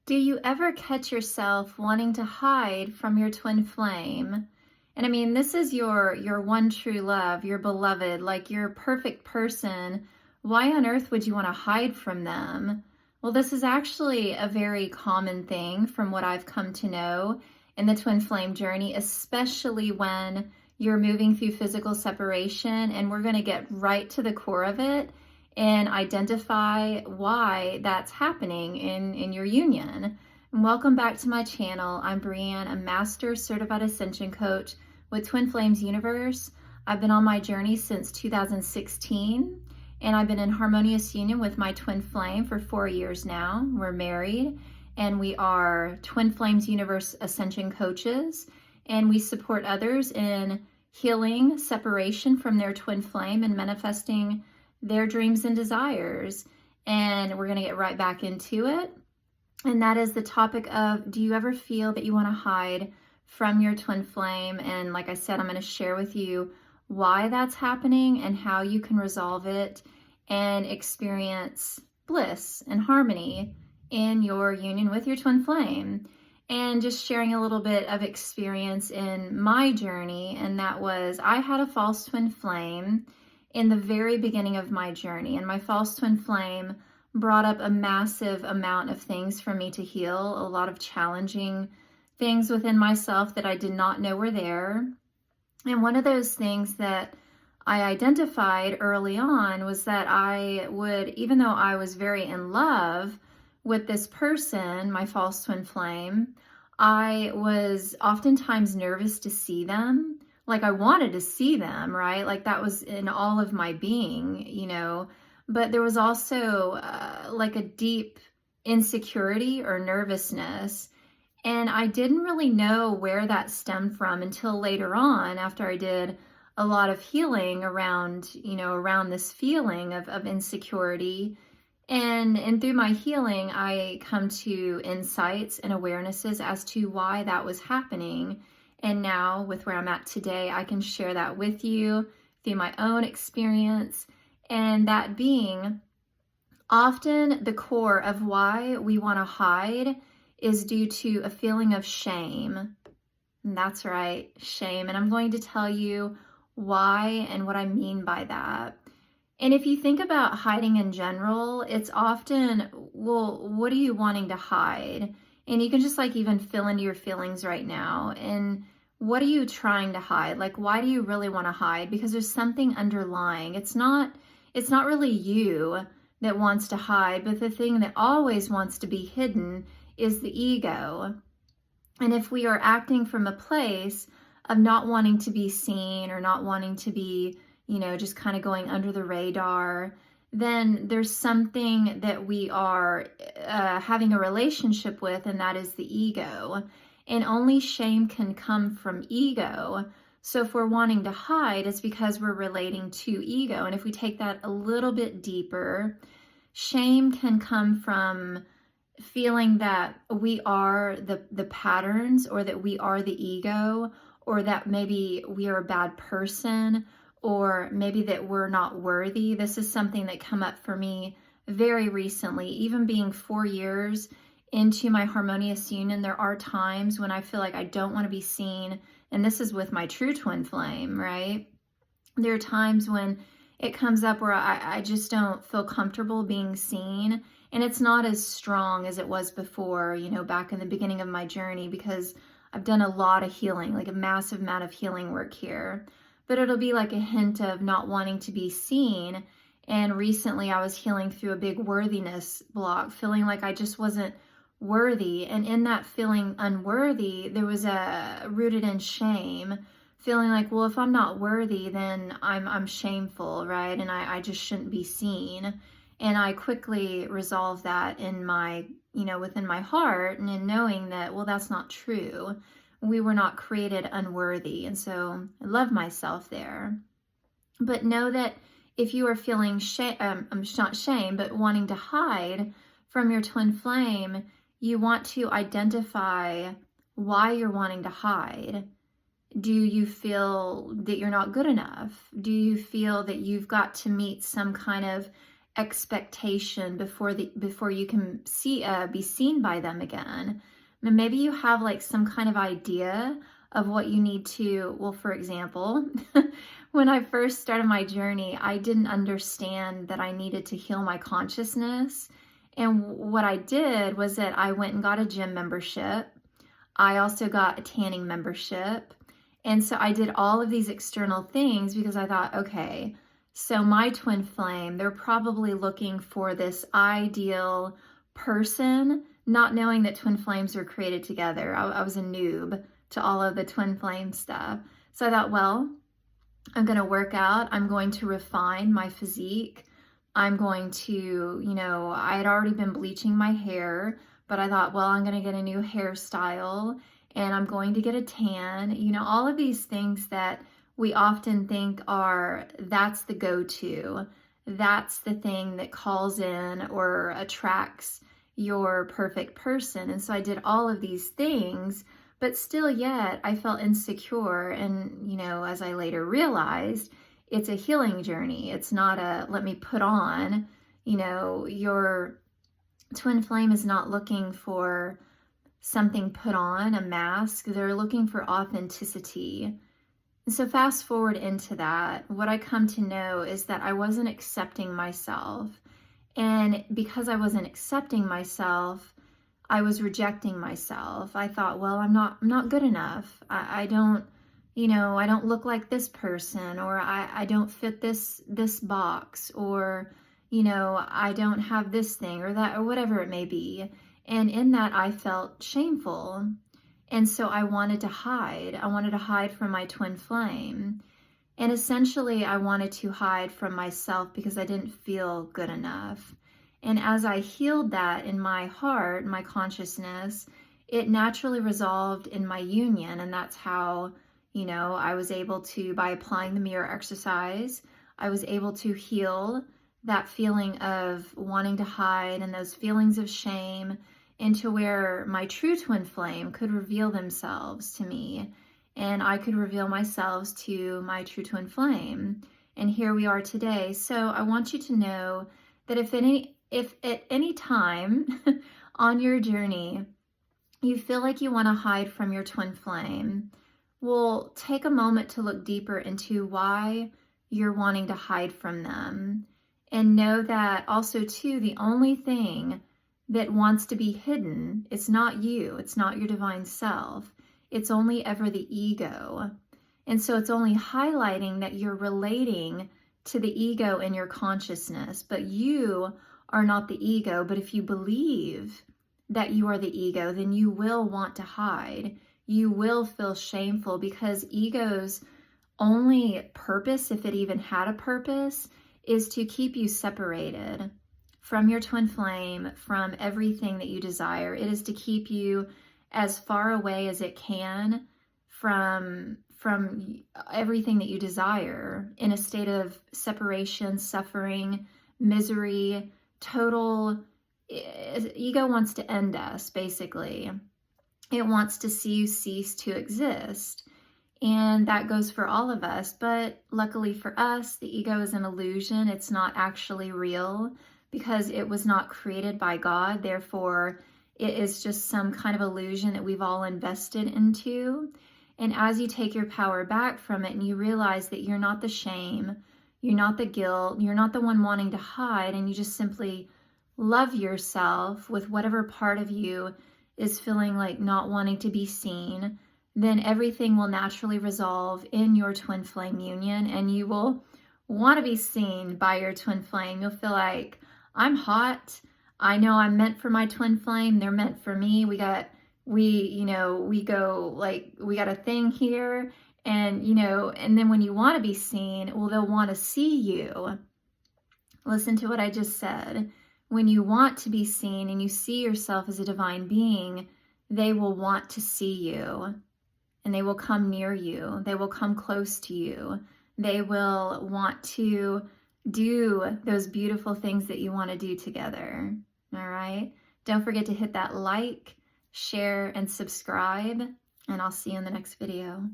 Do you ever catch yourself wanting to hide from your twin flame? And I mean, this is your one true love, your beloved, like your perfect person. Why on earth would you want to hide from them? Well, this is actually a very common thing from what I've come to know in the twin flame journey, especially when you're moving through physical separation. And we're going to get right to the core of it and identify why that's happening in your union. And welcome back to my channel. I'm Breann, a Master Certified Ascension Coach with Twin Flames Universe. I've been on my journey since 2016, and I've been in harmonious union with my twin flame for 4 years now. We're married, and we are Twin Flames Universe Ascension Coaches, and we support others in healing separation from their twin flame and manifesting their dreams and desires. And we're going to get right back into it. And that is the topic of, do you ever feel that you want to hide from your twin flame? And like I said, I'm going to share with you why that's happening and how you can resolve it and experience bliss and harmony in your union with your twin flame. And just sharing a little bit of experience in my journey. And that was, I had a false twin flame in the very beginning of my journey, and my false twin flame brought up a massive amount of things for me to heal, a lot of challenging things within myself that I did not know were there. And one of those things that I identified early on was that I would, even though I was very in love with this person, my false twin flame, I was oftentimes nervous to see them. Like I wanted to see them, right? Like that was in all of my being, but there was also like a deep insecurity or nervousness. And I didn't really know where that stemmed from until later on, after I did a lot of healing around this feeling of insecurity. And through my healing, I come to insights and awarenesses as to why that was happening. And now, with where I'm at today, I can share that with you through my own experience. And that being, often the core of why we want to hide is due to a feeling of shame. And that's right, shame. And I'm going to tell you why and what I mean by that. And if you think about hiding in general, it's often, well, what are you wanting to hide? And you can just like even fill into your feelings right now. And what are you trying to hide? Like, why do you really want to hide? Because there's something underlying. It's not really you that wants to hide, but the thing that always wants to be hidden is the ego. And if we are acting from a place of not wanting to be seen or not wanting to be, just kind of going under the radar, then there's something that we are having a relationship with, and that is the ego. And only shame can come from ego. So if we're wanting to hide, it's because we're relating to ego. And if we take that a little bit deeper, shame can come from feeling that we are the patterns, or that we are the ego, or that maybe we are a bad person, or maybe that we're not worthy. This is something that came up for me very recently. Even being 4 years into my harmonious union, there are times when I feel like I don't want to be seen. And this is with my true twin flame, right? There are times when it comes up where I just don't feel comfortable being seen. And it's not as strong as it was before, back in the beginning of my journey, because I've done a lot of healing, like a massive amount of healing work here. But it'll be like a hint of not wanting to be seen. And recently I was healing through a big worthiness block, feeling like I just wasn't worthy. And in that feeling unworthy, there was a rooted in shame, feeling like, well, if I'm not worthy, then I'm shameful, right? And I just shouldn't be seen. And I quickly resolved that in my, within my heart, and in knowing that, well, that's not true. We were not created unworthy. And so I love myself there. But know that if you are feeling shame, not shame, but wanting to hide from your twin flame, you want to identify why you're wanting to hide. Do you feel that you're not good enough? Do you feel that you've got to meet some kind of expectation before you can be seen by them again. And maybe you have like some kind of idea of what you need to, well, for example, when I first started my journey, I didn't understand that I needed to heal my consciousness. And what I did was that I went and got a gym membership. I also got a tanning membership. And so I did all of these external things because I thought, okay, so my twin flame, they're probably looking for this ideal person, not knowing that twin flames were created together. I was a noob to all of the twin flame stuff. So I thought, well, I'm going to work out. I'm going to refine my physique. I'm going to, I had already been bleaching my hair, but I thought, well, I'm going to get a new hairstyle and I'm going to get a tan. All of these things that we often think that's the go-to. That's the thing that calls in or attracts your perfect person. And so I did all of these things, but still yet I felt insecure. And, as I later realized, it's a healing journey. It's not a, let me put on, your twin flame is not looking for something put on, a mask. They're looking for authenticity. And so fast forward into that, what I come to know is that I wasn't accepting myself. And because I wasn't accepting myself, I was rejecting myself. I thought, well, I'm not good enough. I don't, I don't look like this person, or I don't fit this box, or, I don't have this thing or that, or whatever it may be. And in that, I felt shameful. And so I wanted to hide. I wanted to hide from my twin flame. And essentially, I wanted to hide from myself because I didn't feel good enough. And as I healed that in my heart, my consciousness, it naturally resolved in my union. And that's how, I was able to, by applying the mirror exercise, I was able to heal that feeling of wanting to hide and those feelings of shame into where my true twin flame could reveal themselves to me. And I could reveal myself to my true twin flame. And here we are today. So I want you to know that if at any time on your journey, you feel like you want to hide from your twin flame, well, take a moment to look deeper into why you're wanting to hide from them. And know that also too, the only thing that wants to be hidden, it's not you, it's not your divine self. It's only ever the ego. And so it's only highlighting that you're relating to the ego in your consciousness, but you are not the ego. But if you believe that you are the ego, then you will want to hide. You will feel shameful, because ego's only purpose, if it even had a purpose, is to keep you separated from your twin flame, from everything that you desire. It is to keep you as far away as it can from everything that you desire, in a state of separation, suffering, misery, total. Ego wants to end us, basically. It wants to see you cease to exist. And that goes for all of us. But luckily for us, the ego is an illusion. It's not actually real, because it was not created by God. Therefore, it is just some kind of illusion that we've all invested into. And as you take your power back from it and you realize that you're not the shame, you're not the guilt, you're not the one wanting to hide, and you just simply love yourself with whatever part of you is feeling like not wanting to be seen, then everything will naturally resolve in your twin flame union, and you will want to be seen by your twin flame. You'll feel like, I'm hot. I know I'm meant for my twin flame. They're meant for me. We got a thing here. And, and then when you want to be seen, well, they'll want to see you. Listen to what I just said. When you want to be seen and you see yourself as a divine being, they will want to see you, and they will come near you. They will come close to you. They will want to do those beautiful things that you want to do together. All right. Don't forget to hit that like, share, and subscribe, and I'll see you in the next video.